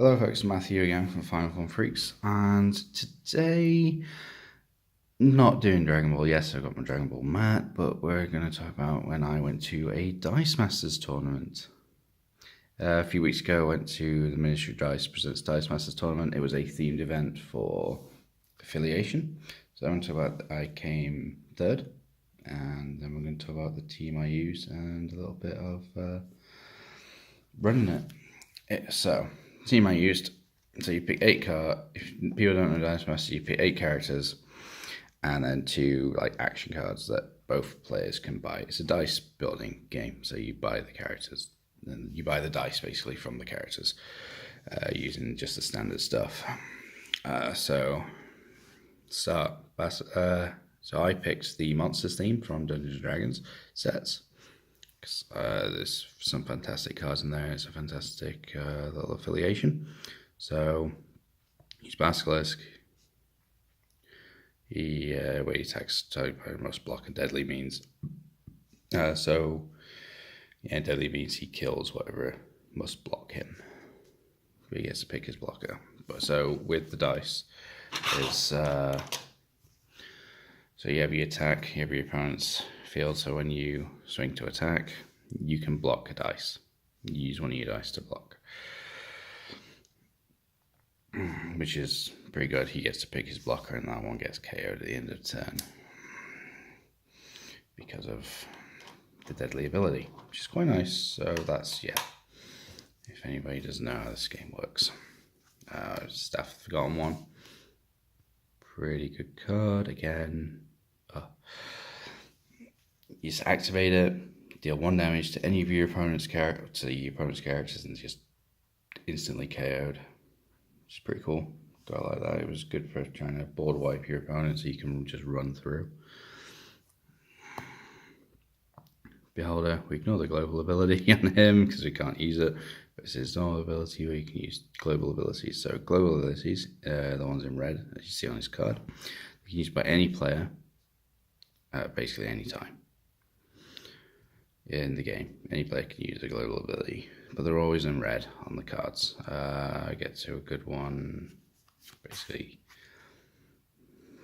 Hello folks, Matthew again from Final Form Freaks, and today, not doing Dragon Ball. Yes, I got my Dragon Ball mat, but we're going to talk about when I went to a Dice Masters tournament. A few weeks ago, I went to the Ministry of Dice Presents Dice Masters tournament. It was a themed event for affiliation. So I'm going to talk about I came third, and then we're going to talk about the team I used and a little bit of running it. So, team I used. So you pick 8 cards. If people don't know Dice Master, you pick 8 characters, and then 2 action cards that both players can buy. It's a dice building game, so you buy the characters, and you buy the dice basically from the characters using just the standard stuff. So I picked the Monsters theme from Dungeons and Dragons sets. There's some fantastic cards in there. It's a fantastic little affiliation. So he's Basilisk. He attacks by most block, and deadly means deadly means he kills whatever must block him. He gets to pick his blocker. But so with the dice is so you have your attack, you have your opponent's field. So when you swing to attack, you can block a dice. You use one of your dice to block, which is pretty good. He gets to pick his blocker, and that one gets KO'd at the end of the turn because of the deadly ability, which is quite nice. So that's, yeah, if anybody doesn't know how this game works. Staff of the Forgotten One, pretty good card again. You just activate it, deal 1 damage to any of your opponent's characters, and just instantly KO'd. Which is pretty cool. I like that. It was good for trying to board wipe your opponent, so you can just run through. Beholder, we ignore the global ability on him because we can't use it. But it's his normal ability where you can use global abilities. So global abilities, the ones in red, as you see on his card, you can use by any player, basically any time in the game. Any player can use a global ability, but they're always in red on the cards. I get to a good one. Basically,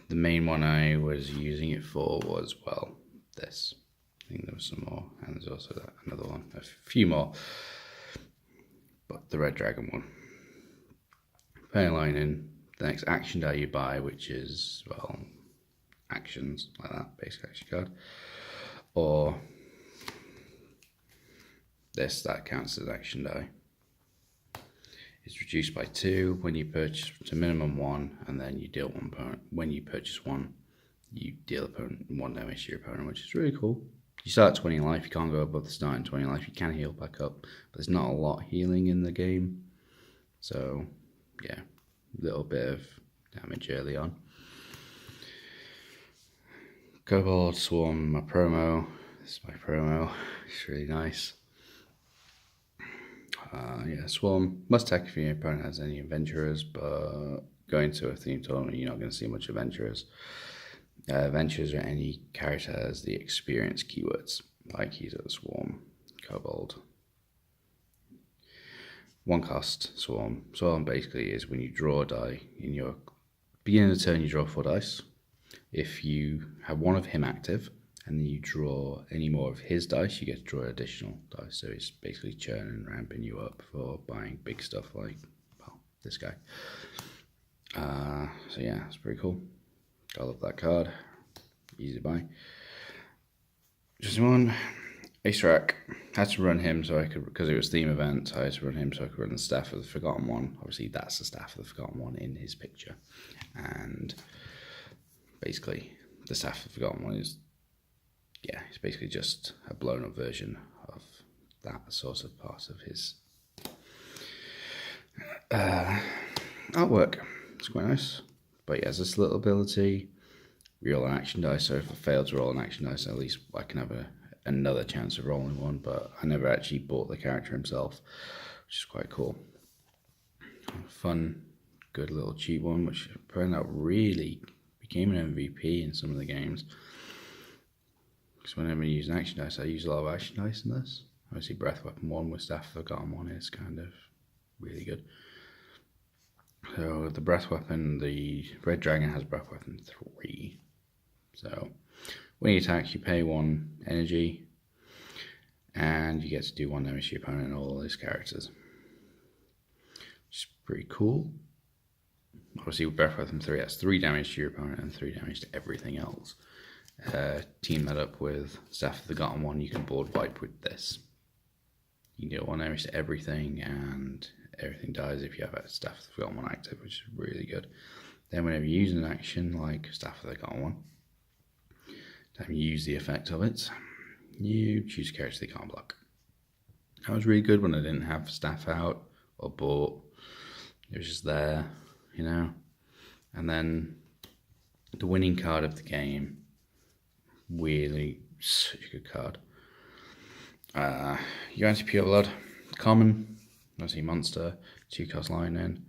the main one I was using it for was, well, this. I think there was some more, and there's also another one, a few more, but the red dragon one. Pay a line in the next action die you buy, which is, well, actions like that, basic action card, or this, that counts as action die. It's reduced by 2 when you purchase to minimum 1, and then you deal 1 opponent. When you purchase 1, you deal opponent 1 damage to your opponent, which is really cool. You start at 20 life, you can't go above the starting 20 life. You can heal back up, but there's not a lot healing in the game. So, yeah, a little bit of damage early on. Kobold Swarm, my promo. This is my promo. It's really nice. Swarm must attack if your opponent has any adventurers, but going to a theme tournament, you're not going to see much adventurers. Adventurers are any character has the experience keywords, like he's at the Swarm, Kobold. 1 cost Swarm. Swarm basically is when you draw a die in your beginning of the turn, you draw 4 dice. If you have 1 of him active, and then you draw any more of his dice, you get to draw additional dice. So it's basically churning and ramping you up for buying big stuff like, well, this guy. So yeah, it's pretty cool. I love that card. Easy to buy. Just one. Ace Rack. Had to run him so I could, because it was theme event, I had to run him so I could run the Staff of the Forgotten One. Obviously that's the Staff of the Forgotten One in his picture. And basically the Staff of the Forgotten One is, yeah, it's basically just a blown up version of that sort of part of his artwork. It's quite nice. But he has this little ability, roll an action dice. So if I fail to roll an action dice, at least I can have another chance of rolling one. But I never actually bought the character himself, which is quite cool. Fun, good little cheap one, which turned out really became an MVP in some of the games. Because whenever you use an action dice, I use a lot of action dice in this. Obviously, Breath Weapon 1 with Staff of the Forgotten One is kind of really good. So the breath weapon, the red dragon has breath weapon 3. So when you attack, you pay 1 energy, and you get to do 1 damage to your opponent and all his characters. Which is pretty cool. Obviously with breath weapon 3, that's 3 damage to your opponent and 3 damage to everything else. Team that up with Staff of the Forgotten One, you can board wipe with this. You can get 1 damage to everything, and everything dies if you have a Staff of the Forgotten One active, which is really good. Then whenever you use an action like Staff of the Forgotten One, time you use the effect of it, you choose a character they can't block. That was really good when I didn't have Staff out or bought. It was just there, you know. And then the winning card of the game, really such a good card. Your Anti-Pure Blood, common, obviously monster, 2-cost lightning,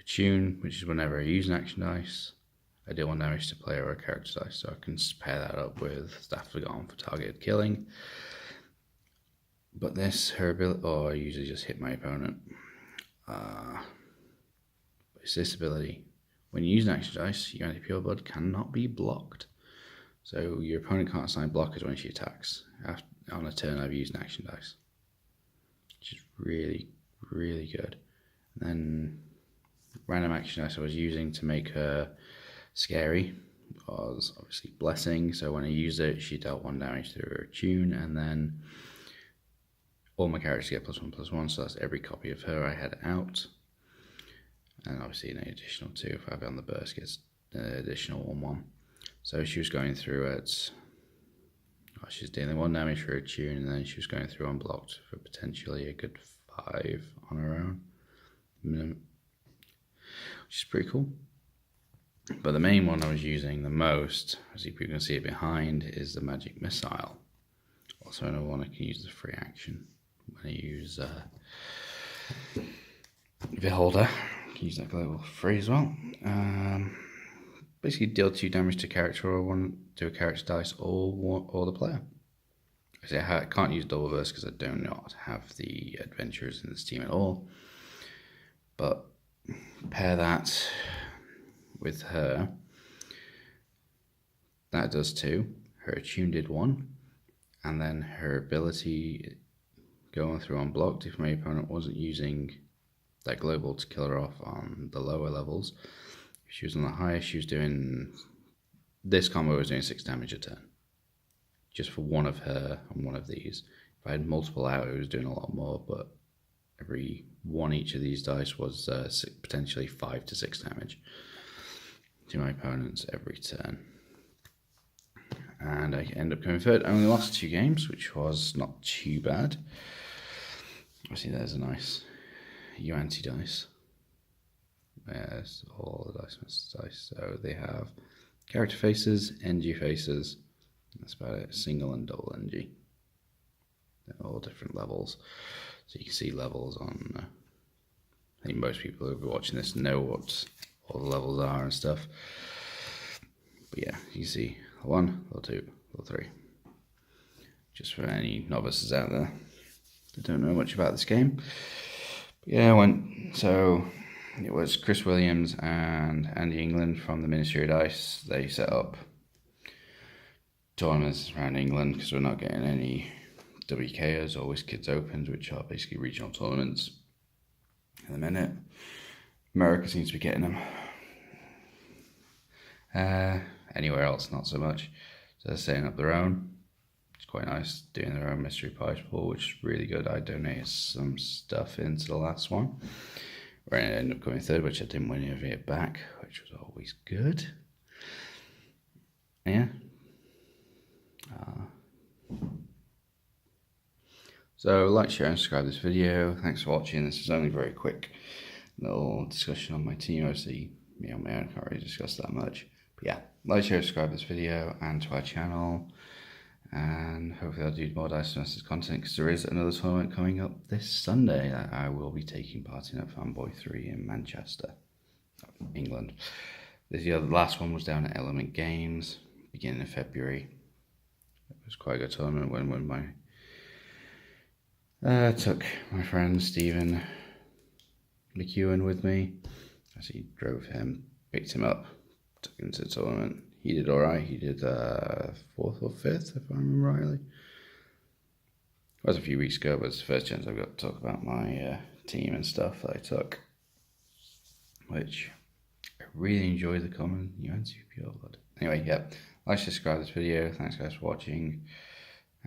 attune, which is whenever I use an action dice, I deal 1 damage to player or a character dice, so I can pair that up with Staff Forgotten for targeted killing. But this, her ability, I usually just hit my opponent. It's this ability. When you use an action dice, your Anti-Pure Blood cannot be blocked. So your opponent can't assign blockers when she attacks. On a turn, I've used an action dice, which is really, really good. And then random action dice I was using to make her scary was obviously Blessing. So when I used it, she dealt 1 damage to her attune, and then all my characters get +1/+1. So that's every copy of her I had out. And obviously an additional 2 if I have it on the burst gets an additional 1/1. So she was going through it, she's dealing 1 damage for her attune, and then she was going through unblocked for potentially a good 5 on her own, minimum, which is pretty cool. But the main one I was using the most, as you can see it behind, is the Magic Missile. Also another one I can use as a free action when I use Beholder. I can use that global free as well. Basically deal 2 damage to character or 1 to a character dice or the player. I can't use double burst because I do not have the adventurers in this team at all. But pair that with her, that does 2. Her attune did 1, and then her ability going through unblocked if my opponent wasn't using that global to kill her off on the lower levels. If she was on the highest, she was doing, this combo was doing 6 damage a turn, just for one of her and one of these. If I had multiple out, it was doing a lot more, but every one each of these dice was potentially 5 to 6 damage to my opponents every turn. And I ended up coming third. I only lost 2 games, which was not too bad. Obviously there's a nice Yuan-Ti dice. There's all the dice. So they have character faces, NG faces. That's about it. Single and double NG. They're all different levels. So you can see levels on. I think most people who are watching this know what all the levels are and stuff. But yeah, you can see level 1, level 2, level 3. Just for any novices out there that don't know much about this game. But yeah, so it was Chris Williams and Andy England from the Ministry of Dice. They set up tournaments around England because we're not getting any WKOs or WizKids Opens, which are basically regional tournaments at the minute. America seems to be getting them. Anywhere else, not so much. So they're setting up their own. It's quite nice doing their own mystery prize pool, which is really good. I donated some stuff into the last one, where I ended up going third, which I didn't win any of it back, which was always good. Yeah. So like, share and subscribe this video. Thanks for watching. This is only a very quick little discussion on my team. Obviously, me on my own, can't really discuss that much. But yeah, like, share, subscribe this video and to our channel. And hopefully I'll do more Dice Masters content because there is another tournament coming up this Sunday that I will be taking part in at Fanboy 3 in Manchester, England. The last one was down at Element Games, beginning of February. It was quite a good tournament when took my friend Stephen McEwen with me. Actually drove him, picked him up, took him to the tournament. He did alright. He did 4th or 5th, if I remember rightly. That was a few weeks ago, but it's the first chance I've got to talk about my team and stuff that I took, which I really enjoy the common UNCPR blood. Anyway, yeah, like, subscribe to this video. Thanks guys for watching,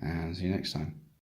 and see you next time.